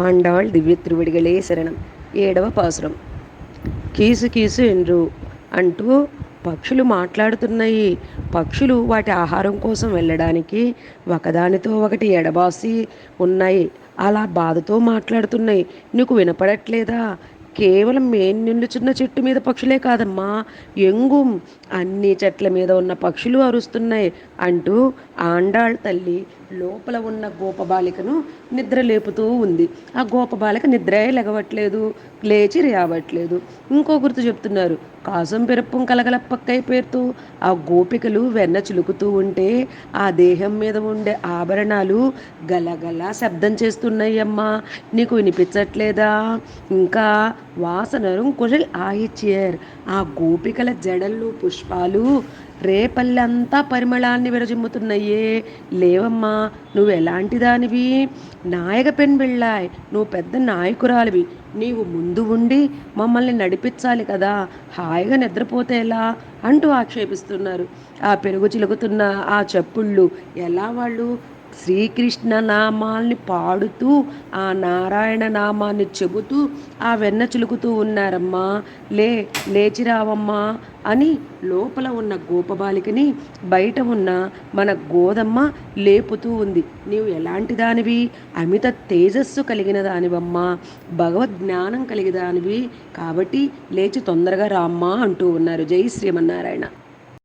ఆండాళ్ దివ్య తిరువడిగలే శరణం. 7వ pasuram. Keys keys Endru అంటూ పక్షులు మాట్లాడుతున్నాయి. పక్షులు వాటి ఆహారం కోసం వెళ్ళడానికి ఒకదానితో ఒకటి ఎడబాసి ఉన్నాయి. అలా బాధతో మాట్లాడుతున్నాయి. నీకు వినపడట్లేదా? కేవలం మేం నిండుచున్న చెట్టు మీద పక్షులే కాదమ్మా, ఎంగుం అన్ని చెట్ల మీద ఉన్న పక్షులు అరుస్తున్నాయి అంటూ ఆండాళ్ తల్లి లోపల ఉన్న గోపబాలికను నిద్ర లేపుతూ ఉంది. ఆ గోపబాలిక నిద్రే లెగవట్లేదు, లేచి రావట్లేదు. ఇంకో గుర్తు చెప్తున్నారు. కాసం పెరప్పం కలగలప్పక్కై పేరుతూ ఆ గోపికలు వెన్న చిలుకుతూ ఉంటే ఆ దేహం మీద ఉండే ఆభరణాలు గలగల శబ్దం చేస్తున్నాయమ్మా, నీకు వినిపించట్లేదా? ఇంకా వాసనరు కురల్ ఆయిచ్యర్ ఆ గోపికల జడలు పుష్పాలు రేపల్లంతా పరిమళాన్ని విరజిమ్ముతున్నాయే. లేవమ్మా, నువ్వు ఎలాంటి దానివి? నాయక పెణ్ బిళ్ళాయ్, నువ్వు పెద్ద నాయకురాలివి. నీవు ముందు ఉండి మమ్మల్ని నడిపించాలి కదా, హాయిగా నిద్రపోతే ఎలా అంటూ ఆక్షేపిస్తున్నారు. ఆ పెరుగు చిలుకుతున్న ఆ చప్పుళ్ళు ఎలా వాళ్ళు శ్రీకృష్ణ నామాల్ని పాడుతూ ఆ నారాయణ నామాన్ని చెబుతూ ఆ వెన్న చిలుకుతూ ఉన్నారమ్మా. లేచిరావమ్మా అని లోపల ఉన్న గోపబాలికని బయట ఉన్న మన గోదమ్మ లేపుతూ ఉంది. నీవు ఎలాంటి దానివి? అమిత తేజస్సు కలిగిన దానివమ్మా, భగవద్జ్ఞానం కలిగిన దానివి కాబట్టి లేచి తొందరగా రామ్మా అంటూ ఉన్నారు. జై శ్రీమన్నారాయణ.